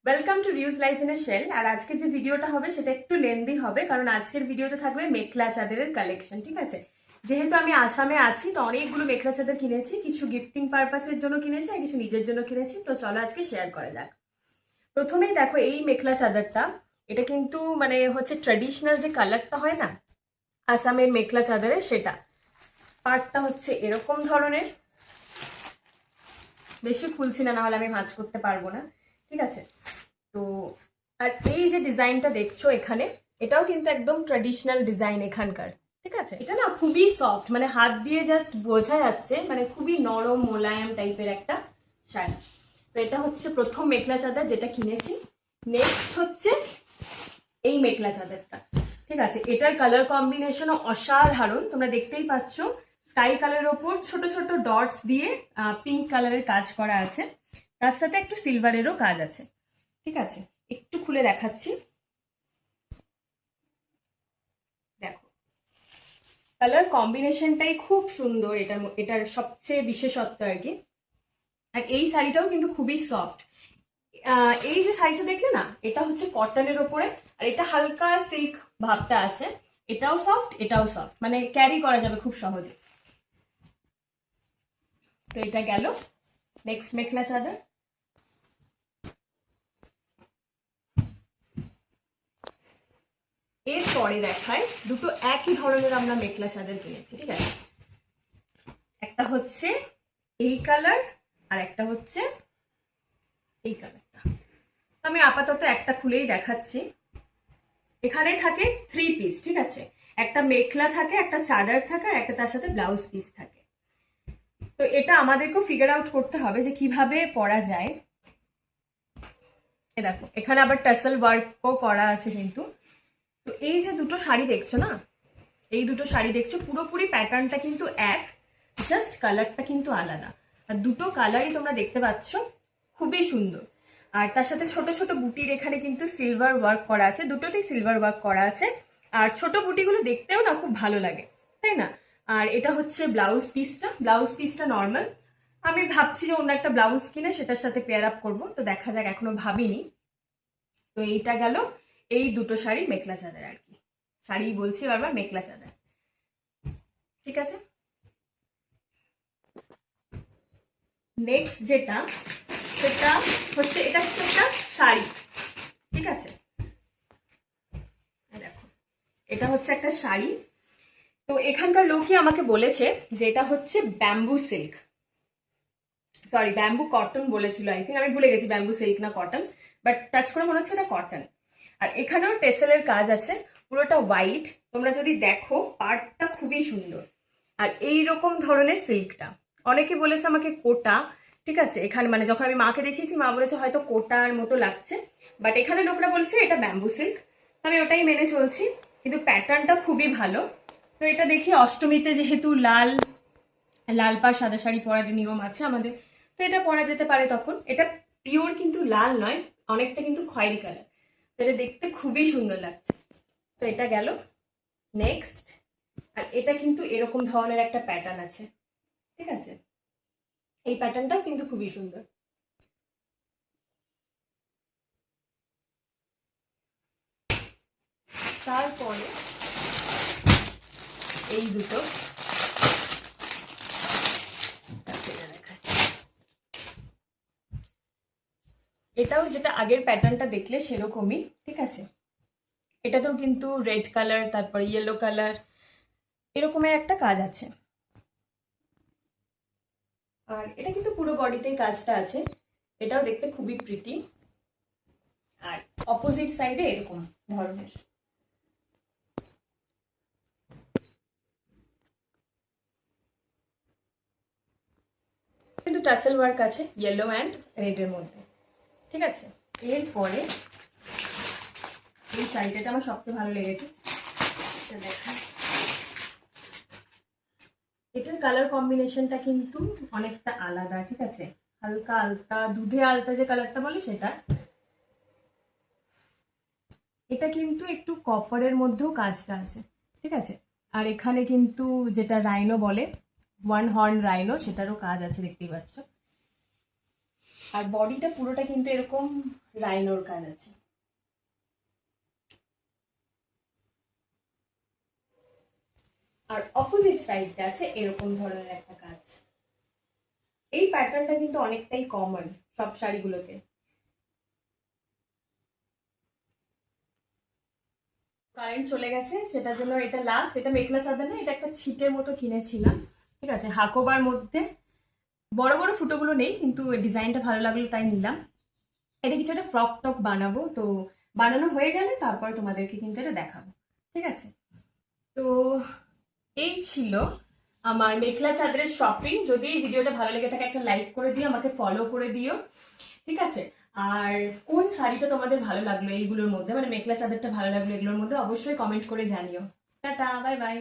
Welcome to reuse life in a shell. আর আজকে যে ভিডিওটা হবে সেটা একটু লেন্দি হবে, কারণ আজকের ভিডিওতে থাকবে মেখলা চাদরের কালেকশন। ঠিক আছে, যেহেতু আমি আসামে আছি তো অনেকগুলো মেখলা চাদর কিনেছি, কিছু গিফটিং পারপাসের জন্য কিনেছি আর কিছু নিজের জন্য কিনেছি। তো চলো আজকে শেয়ার করা যাক। প্রথমেই দেখো এই মেখলা চাদরটা, এটা কিন্তু মানে হচ্ছে ট্র্যাডিশনাল যে কালারটা হয় না আসামের মেখলা চাদরের, সেটা পার্টটা হচ্ছে এরকম ধরনের। বেশি খুলছি না, নাহলে আমি ভাঁজ করতে পারবো না। ঠিক আছে, তো আর এই যে ডিজাইনটা দেখছো এখানে, এটাও কিন্তু একদম ট্র্যাডিশনাল ডিজাইন এখানকার। ঠিক আছে, এটা না খুবই সফট, মানে হাত দিয়ে জাস্ট বোঝা যাচ্ছে, মানে খুবই নরম মোলায়েম টাইপের একটা শাড়ি। তো এটা হচ্ছে প্রথম মেখলা চাদর যেটা কিনেছি। নেক্সট হচ্ছে এই মেখলা চাদরটা। ঠিক আছে, এটার কালার কম্বিনেশনও অসাধারণ, তোমরা দেখতেই পাচ্ছ। স্কাই কালারের ওপর ছোট ছোট ডটস দিয়ে পিঙ্ক কালারের কাজ করা আছে, তার সাথে একটু সিলভারেরও কাজ আছে। ঠিক আছে, একটু খুলে দেখাচ্ছি। দেখো, কালার কম্বিনেশনটাই খুব সুন্দর, এটার সবচেয়ে বিশেষত্ব আর কি। আর এই শাড়িটাও কিন্তু খুবই সফট। এই যে শাড়িটা দেখলে না, এটা হচ্ছে কটনের ওপরে, আর এটা হালকা সিল্ক ভাবটা আছে। এটাও সফট, এটাও সফট, মানে ক্যারি করা যাবে খুব সহজে। তো এটা গেল নেক্সট মেখলা চাদর। এরপরে দেখায় দুটো একই ধরনের আমরা মেখলা চাদর কিনেছি। ঠিক আছে, একটা হচ্ছে এই কালার আর একটা হচ্ছে এই কালারটা। আমি আপাতত একটা খুলেই দেখাচ্ছি। এখানে থাকে 3 পিস। ঠিক আছে, একটা মেখলা থাকে, একটা চাদর থাকে, আর একটা তার সাথে ব্লাউজ পিস থাকে। তো এটা আমাদেরকেও ফিগার আউট করতে হবে যে কিভাবে পরা যায়। দেখো, এখানে আবার টাসেল ওয়ার্কও করা আছে কিন্তু। তো এই যে দুটো শাড়ি দেখছো না, এই দুটো শাড়ি দেখছো, পুরোপুরি প্যাটার্নটা কিন্তু এক, জাস্ট কালারটা কিন্তু আলাদা। আর দুটো কালারই তোমরা দেখতে পাচ্ছ, খুবই সুন্দর। আর তার সাথে ছোট ছোট বুটির এখানে কিন্তু সিলভার ওয়ার্ক করা আছে, দুটোতেই সিলভার ওয়ার্ক করা আছে। আর ছোট বুটিগুলো দেখতেও না খুব ভালো লাগে, তাই না? আর এটা হচ্ছে ব্লাউজ পিসটা। ব্লাউজ পিসটা নর্মাল, আমি ভাবছি যে অন্য একটা ব্লাউজ কিনে সেটার সাথে পেয়ার আপ করবো, তো দেখা যাক, এখনো ভাবিনি। তো এইটা গেল এই দুটো শাড়ি মেখলা চাদর আর কি। শাড়ি বলছি বারবার, মেখলা চাদর। ঠিক আছে, নেক্সট যেটা, সেটা হচ্ছে, এটা হচ্ছে একটা শাড়ি। ঠিক আছে, দেখো, এটা হচ্ছে একটা শাড়ি। তো এখানকার লোকই আমাকে বলেছে যে এটা হচ্ছে bamboo silk, sorry bamboo cotton বলেছিল, আই থিঙ্ক, আমি ভুলে গেছি ব্যাম্বু সিল্ক না কটন, বাট টাচ করে মনে হচ্ছে এটা কটন। আর এখানেও টেসেলের কাজ আছে, পুরোটা হোয়াইট। তোমরা যদি দেখো পার্টটা খুবই সুন্দর। আর এই রকম ধরনের সিল্কটা অনেকে বলেছে আমাকে কোটা। ঠিক আছে, এখানে মানে যখন আমি মাকে দেখিয়েছি, মা বলেছে হয়তো কোটার মতো লাগছে, বাট এখানে লোকরা বলছে এটা ব্যাম্বু সিল্ক। আমি ওটাই মেনে চলছি, কিন্তু প্যাটার্নটা খুবই ভালো। তো এটা দেখি অষ্টমীতে, যেহেতু লাল লাল পাড় সাদা শাড়ি পরার নিয়ম আছে আমাদের, তো এটা পরা যেতে পারে তখন। এটা পিওর কিন্তু লাল নয়, অনেকটা কিন্তু খয়েরি কালার, তো এটা দেখতে খুবই সুন্দর লাগছে। তো এটা গেল নেক্সট। আর এটা কিন্তু এরকম ধরনের একটা প্যাটার্ন আছে। ঠিক আছে, এই প্যাটার্নটাও কিন্তু খুবই সুন্দর। তারপরে এই দুটো এটাও যেটা আগের প্যাটার্নটা দেখলে সেরকমই। ঠিক আছে, এটাতেও কিন্তু রেড কালার, তারপর ইয়েলো কালার, এরকমের একটা কাজ আছে। আর এটা কিন্তু পুরো বডিতেই কাজটা আছে, এটাও দেখতে খুবই প্রিটি। আর অপোজিট সাইডে এরকম ধরনের কিন্তু টাসেল ওয়ার্ক আছে ইয়েলো অ্যান্ড রেডের মধ্যে। ঠিক আছে, এরপরে এই শাড়িটা আমার সবচেয়ে ভালো লেগেছে। দেখা, এটার কালার কম্বিনেশনটা কিন্তু অনেকটা আলাদা। ঠিক আছে, হালকা আলতা, দুধে আলতা যে কালারটা বলে সেটা। এটা কিন্তু একটু কপারের মধ্যেও কাজটা আছে। ঠিক আছে, আর এখানে কিন্তু যেটা রাইনো বলে, ওয়ান হর্ন রাইনো, সেটারও কাজ আছে, দেখতেই পাচ্ছ। আর বডিটা পুরোটা কিন্তু এরকম রাইনোর কাজ আছে। আর অপোজিট সাইডটা আছে এরকম ধরনের একটা কাজ। এই প্যাটার্নটা কিন্তু অনেকটাই কমন সব শাড়িগুলোতে। কারেন্ট চলে গেছে, সেটার জন্য এটা লাস্ট। এটা মেখলা চাদর না, এটা একটা ছিটের মতো কিনেছিলাম, ঠিক আছে, হাকোবার মধ্যে। বড় বড় ফুটোগুলো নেই, কিন্তু ডিজাইনটা ভালো লাগলো তাই নিলাম। এটা কিছু একটা ফ্রক টক বানাবো, তো বানানো হয়ে গেলে তারপরে তোমাদেরকে কিন্তু এটা দেখাবো, ঠিক আছে। তো এই ছিল আমার মেখলা চাদরের শপিং। যদি এই ভিডিওটা ভালো লেগে থাকে একটা লাইক করে দিও, আমাকে ফলো করে দিও, ঠিক আছে। আর কোন শাড়িটা তোমাদের ভালো লাগলো এইগুলোর মধ্যে, মানে মেখলা চাদরটা ভালো লাগলো এগুলোর মধ্যে, অবশ্যই কমেন্ট করে জানিও। Tata, bye bye.